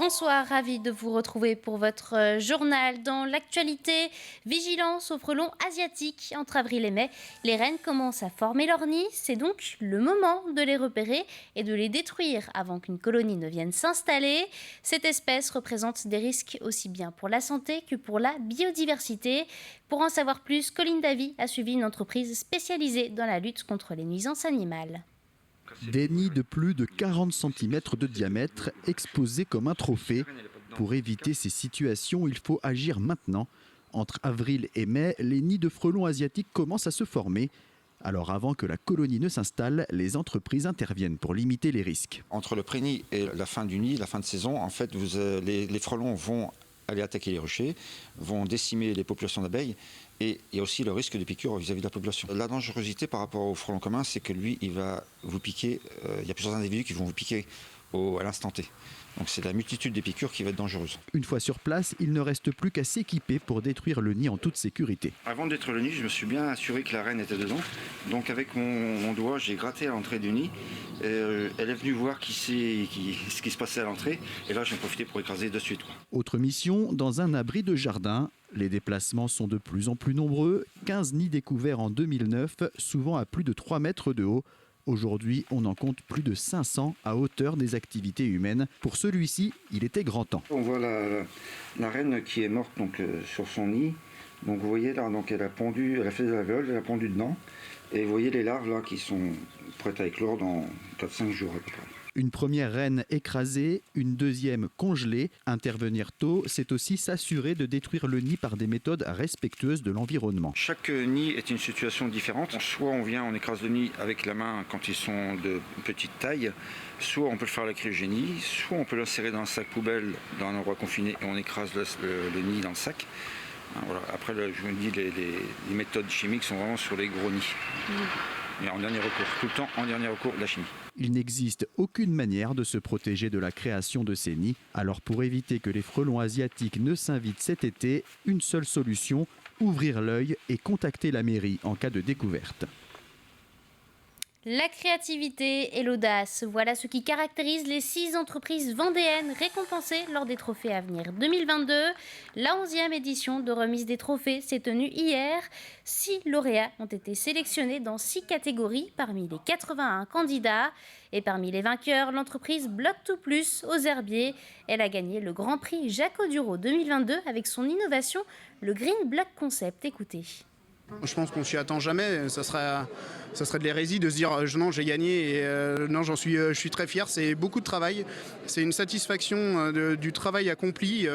Bonsoir, ravi de vous retrouver pour votre journal. Dans l'actualité, vigilance aux frelons asiatiques. Entre avril et mai, les rennes commencent à former leur nid. C'est donc le moment de les repérer et de les détruire avant qu'une colonie ne vienne s'installer. Cette espèce représente des risques aussi bien pour la santé que pour la biodiversité. Pour en savoir plus, Colline Davy a suivi une entreprise spécialisée dans la lutte contre les nuisances animales. Des nids de plus de 40 cm de diamètre exposés comme un trophée. Pour éviter ces situations, il faut agir maintenant. Entre avril et mai, les nids de frelons asiatiques commencent à se former. Alors avant que la colonie ne s'installe, les entreprises interviennent pour limiter les risques. Entre le pré-nid et la fin du nid, la fin de saison, en fait, les frelons vont aller attaquer les ruchers, vont décimer les populations d'abeilles. Et il y a aussi le risque de piqûre vis-à-vis de la population. La dangerosité par rapport au frelon commun, c'est que lui, il va vous piquer. Il y a plusieurs individus qui vont vous piquer à l'instant T. Donc c'est la multitude des piqûres qui va être dangereuse. Une fois sur place, il ne reste plus qu'à s'équiper pour détruire le nid en toute sécurité. Avant de détruire le nid, je me suis bien assuré que la reine était dedans. Donc avec mon doigt, j'ai gratté à l'entrée du nid. Elle est venue voir ce qui se passait à l'entrée. Et là, j'ai profité pour écraser de suite. Autre mission, dans un abri de jardin. Les déplacements sont de plus en plus nombreux. 15 nids découverts en 2009, souvent à plus de 3 mètres de haut. Aujourd'hui, on en compte plus de 500 à hauteur des activités humaines. Pour celui-ci, il était grand temps. On voit la reine qui est morte sur son nid. Donc vous voyez là, donc elle a fait de la viole, elle a pondu dedans. Et vous voyez les larves là qui sont prêtes à éclore dans 4-5 jours à peu près. Une première reine écrasée, une deuxième congelée. Intervenir tôt, c'est aussi s'assurer de détruire le nid par des méthodes respectueuses de l'environnement. Chaque nid est une situation différente. Soit on écrase le nid avec la main quand ils sont de petite taille, soit on peut le faire à la cryogénie, soit on peut l'insérer dans un sac poubelle dans un endroit confiné et on écrase le nid dans le sac. Voilà. Après, je me dis, les méthodes chimiques sont vraiment sur les gros nids. Et en dernier recours, tout le temps en dernier recours, la chimie. Il n'existe aucune manière de se protéger de la création de ces nids. Alors pour éviter que les frelons asiatiques ne s'invitent cet été, une seule solution, ouvrir l'œil et contacter la mairie en cas de découverte. La créativité et l'audace, voilà ce qui caractérise les 6 entreprises vendéennes récompensées lors des trophées à venir 2022. La 11e édition de remise des trophées s'est tenue hier. 6 lauréats ont été sélectionnés dans 6 catégories parmi les 81 candidats. Et parmi les vainqueurs, l'entreprise Block2Plus aux Herbiers. Elle a gagné le Grand Prix Jacques Audureau 2022 avec son innovation, le Green Block Concept. Écoutez. Je pense qu'on s'y attend jamais. Ça serait de l'hérésie de se dire non, j'ai gagné. Et non, je suis très fier. C'est beaucoup de travail. C'est une satisfaction du travail accompli.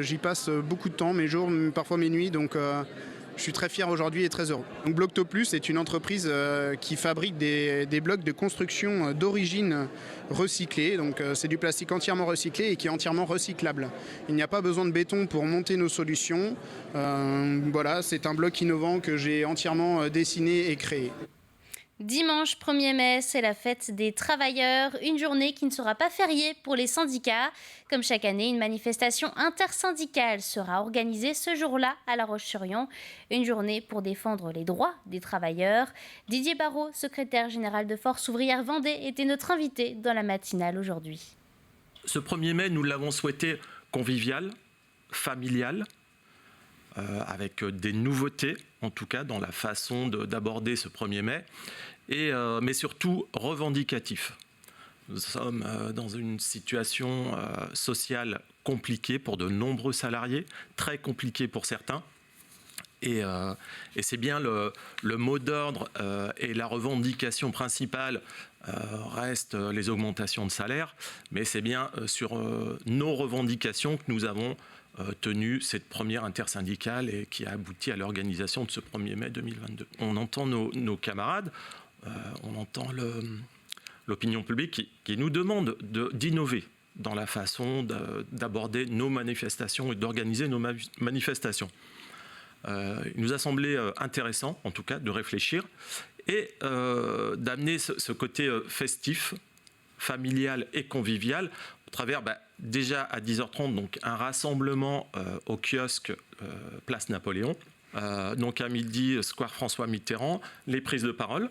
J'y passe beaucoup de temps, mes jours, parfois mes nuits. Donc je suis très fier aujourd'hui et très heureux. Donc Block2Plus est une entreprise qui fabrique des blocs de construction d'origine recyclée. Donc c'est du plastique entièrement recyclé et qui est entièrement recyclable. Il n'y a pas besoin de béton pour monter nos solutions. Voilà, c'est un bloc innovant que j'ai entièrement dessiné et créé. Dimanche 1er mai, c'est la fête des travailleurs, une journée qui ne sera pas fériée pour les syndicats. Comme chaque année, une manifestation intersyndicale sera organisée ce jour-là à La Roche-sur-Yon. Une journée pour défendre les droits des travailleurs. Didier Barrault, secrétaire général de Force ouvrière Vendée, était notre invité dans la matinale aujourd'hui. Ce 1er mai, nous l'avons souhaité convivial, familial, avec des nouveautés, en tout cas dans la façon d'aborder ce 1er mai, mais surtout revendicatif. Nous sommes dans une situation sociale compliquée pour de nombreux salariés, très compliquée pour certains. Et c'est bien le mot d'ordre et la revendication principale reste les augmentations de salaire, mais c'est bien sur nos revendications que nous avons tenu cette première intersyndicale et qui a abouti à l'organisation de ce 1er mai 2022. On entend nos camarades, on entend l'opinion publique qui nous demande d'innover dans la façon d'aborder nos manifestations et d'organiser nos manifestations. Il nous a semblé intéressant, en tout cas, de réfléchir et d'amener ce côté festif, familial et convivial au travers, déjà à 10h30, donc un rassemblement au kiosque Place Napoléon, donc à midi, Square François Mitterrand, les prises de parole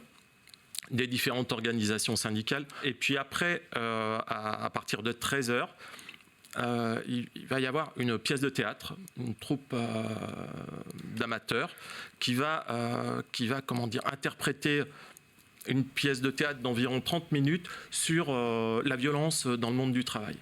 des différentes organisations syndicales. Et puis après, à partir de 13h, il va y avoir une pièce de théâtre, une troupe d'amateurs qui va interpréter une pièce de théâtre d'environ 30 minutes sur la violence dans le monde du travail.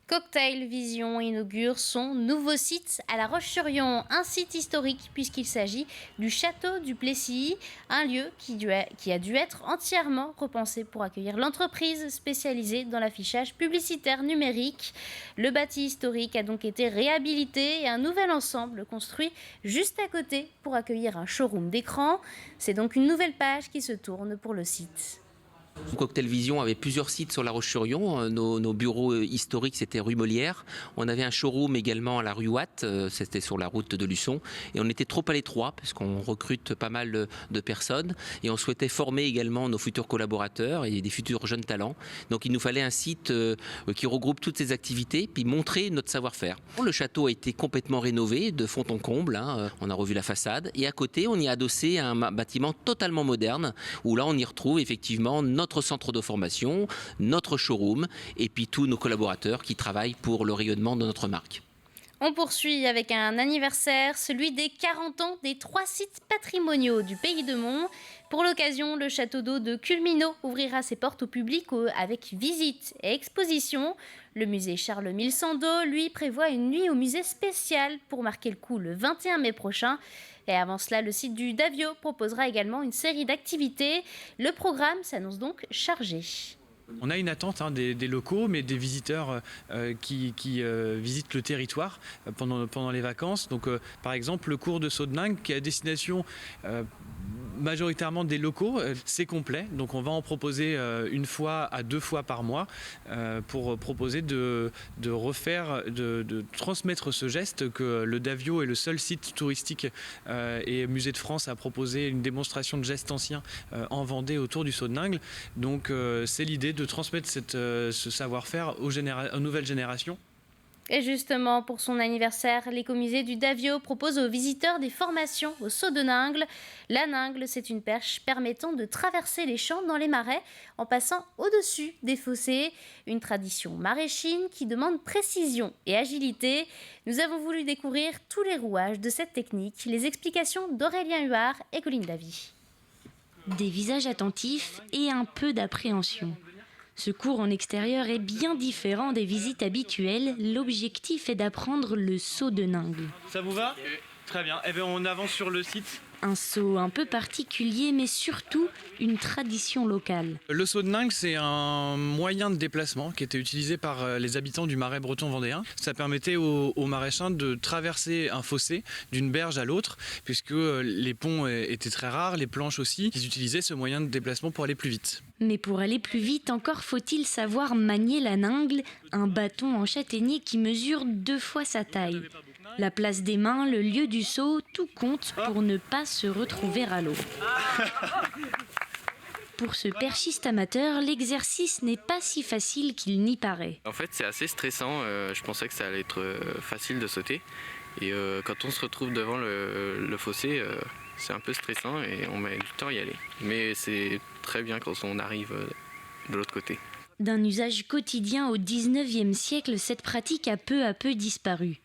Cocktail Vision inaugure son nouveau site à La Roche-sur-Yon, un site historique puisqu'il s'agit du château du Plessis, un lieu qui a dû être entièrement repensé pour accueillir l'entreprise spécialisée dans l'affichage publicitaire numérique. Le bâti historique a donc été réhabilité et un nouvel ensemble construit juste à côté pour accueillir un showroom d'écran. C'est donc une nouvelle page qui se tourne pour le site. Cocktail Vision avait plusieurs sites sur La Roche-sur-Yon. Nos bureaux historiques, c'était rue Molière. On avait un showroom également à la rue Watt, c'était sur la route de Luçon. Et on était trop à l'étroit parce qu'on recrute pas mal de personnes. Et on souhaitait former également nos futurs collaborateurs et des futurs jeunes talents. Donc il nous fallait un site qui regroupe toutes ces activités, puis montrer notre savoir-faire. Le château a été complètement rénové de fond en comble. On a revu la façade. Et à côté, on y a adossé un bâtiment totalement moderne où là, on y retrouve effectivement notre centre de formation, notre showroom et puis tous nos collaborateurs qui travaillent pour le rayonnement de notre marque. On poursuit avec un anniversaire, celui des 40 ans des 3 sites patrimoniaux du Pays de Mont. Pour l'occasion, le château d'eau de Culminot ouvrira ses portes au public avec visite et exposition. Le musée Charles Mille-Sandeau, lui, prévoit une nuit au musée spécial pour marquer le coup le 21 mai prochain. Et avant cela, le site du Davio proposera également une série d'activités. Le programme s'annonce donc chargé. On a une attente des locaux, mais des visiteurs qui visitent le territoire pendant les vacances. Donc, par exemple, le cours de saut de Ningue qui est à destination majoritairement des locaux, c'est complet. Donc on va en proposer 1 fois à 2 fois par mois pour proposer de transmettre ce geste que le Davio est le seul site touristique et musée de France à proposer une démonstration de gestes anciens en Vendée autour du saut de Ningue. Donc c'est l'idée de transmettre ce savoir-faire aux nouvelles générations. Et justement, pour son anniversaire, l'écomusée du Davio propose aux visiteurs des formations au saut de Ningle. La Ningle, c'est une perche permettant de traverser les champs dans les marais en passant au-dessus des fossés. Une tradition maraîchine qui demande précision et agilité. Nous avons voulu découvrir tous les rouages de cette technique. Les explications d'Aurélien Huard et Colline Davy. Des visages attentifs et un peu d'appréhension. Ce cours en extérieur est bien différent des visites habituelles. L'objectif est d'apprendre le saut de Ningle. Ça vous va ? Très bien. Eh bien, on avance sur le site. Un saut un peu particulier, mais surtout une tradition locale. Le saut de Ningue, c'est un moyen de déplacement qui était utilisé par les habitants du Marais breton vendéen. Ça permettait aux maraîchins de traverser un fossé d'une berge à l'autre, puisque les ponts étaient très rares, les planches aussi. Ils utilisaient ce moyen de déplacement pour aller plus vite. Mais pour aller plus vite, encore faut-il savoir manier la ningle, un bâton en châtaignier qui mesure 2 fois sa taille. La place des mains, le lieu du saut, tout compte pour ne pas se retrouver à l'eau. Pour ce perchiste amateur, l'exercice n'est pas si facile qu'il n'y paraît. En fait, c'est assez stressant. Je pensais que ça allait être facile de sauter. Et quand on se retrouve devant le fossé, c'est un peu stressant et on met du temps à y aller. Mais c'est très bien quand on arrive de l'autre côté. D'un usage quotidien au XIXe siècle, cette pratique a peu à peu disparu.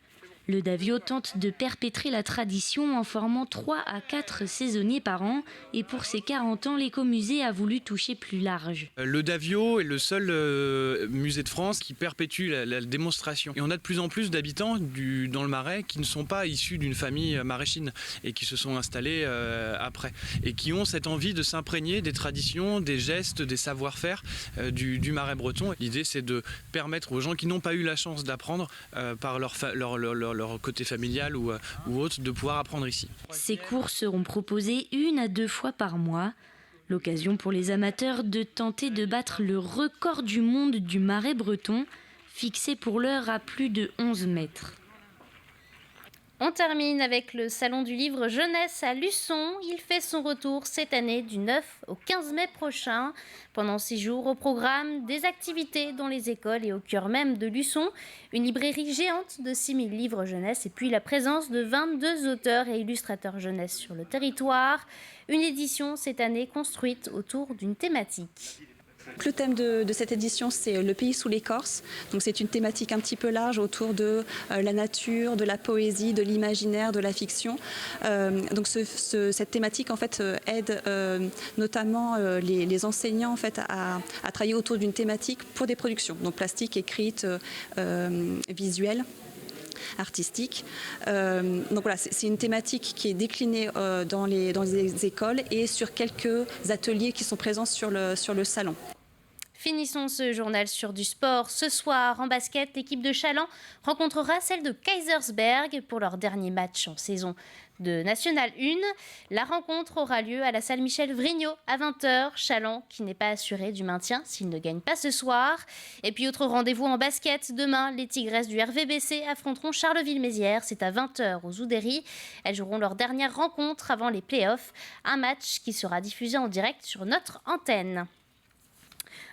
Le Davio tente de perpétrer la tradition en formant 3 à 4 saisonniers par an. Et pour ses 40 ans, l'écomusée a voulu toucher plus large. Le Davio est le seul musée de France qui perpétue la démonstration. Et on a de plus en plus d'habitants dans le Marais qui ne sont pas issus d'une famille maraîchine et qui se sont installés après. Et qui ont cette envie de s'imprégner des traditions, des gestes, des savoir-faire du Marais breton. L'idée, c'est de permettre aux gens qui n'ont pas eu la chance d'apprendre par leur côté familial ou autre, de pouvoir apprendre ici. Ces cours seront proposés 1 à 2 fois par mois. L'occasion pour les amateurs de tenter de battre le record du monde du Marais breton, fixé pour l'heure à plus de 11 mètres. On termine avec le Salon du Livre Jeunesse à Luçon. Il fait son retour cette année du 9 au 15 mai prochain. Pendant 6 jours, au programme, des activités dans les écoles et au cœur même de Luçon. Une librairie géante de 6000 livres jeunesse et puis la présence de 22 auteurs et illustrateurs jeunesse sur le territoire. Une édition cette année construite autour d'une thématique. Le thème de cette édition, c'est le pays sous l'écorce. Donc c'est une thématique un petit peu large autour de la nature, de la poésie, de l'imaginaire, de la fiction. Donc cette thématique en fait aide notamment les enseignants en fait à travailler autour d'une thématique pour des productions, donc plastique, écrite, visuelle, artistique. Donc voilà, c'est une thématique qui est déclinée dans les écoles et sur quelques ateliers qui sont présents sur le salon. Finissons ce journal sur du sport. Ce soir, en basket, l'équipe de Challans rencontrera celle de Kaisersberg pour leur dernier match en saison de National 1. La rencontre aura lieu à la salle Michel Vrignot à 20h. Challans qui n'est pas assuré du maintien s'il ne gagne pas ce soir. Et puis autre rendez-vous en basket. Demain, les Tigresses du RVBC affronteront Charleville-Mézières. C'est à 20h aux Oudéry. Elles joueront leur dernière rencontre avant les playoffs. Un match qui sera diffusé en direct sur notre antenne.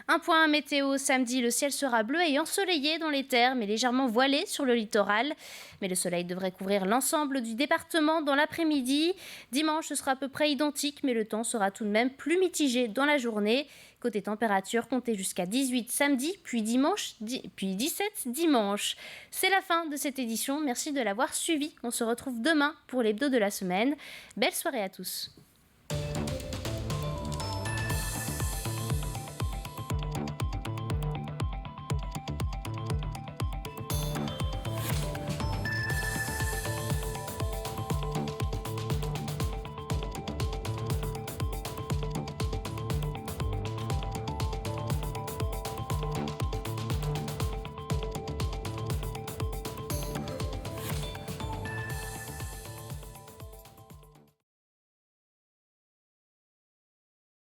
Un point météo samedi, le ciel sera bleu et ensoleillé dans les terres, mais légèrement voilé sur le littoral. Mais le soleil devrait couvrir l'ensemble du département dans l'après-midi. Dimanche, ce sera à peu près identique, mais le temps sera tout de même plus mitigé dans la journée. Côté température, comptez jusqu'à 18 samedi, puis 17 dimanche. C'est la fin de cette édition. Merci de l'avoir suivi. On se retrouve demain pour l'hebdo de la semaine. Belle soirée à tous.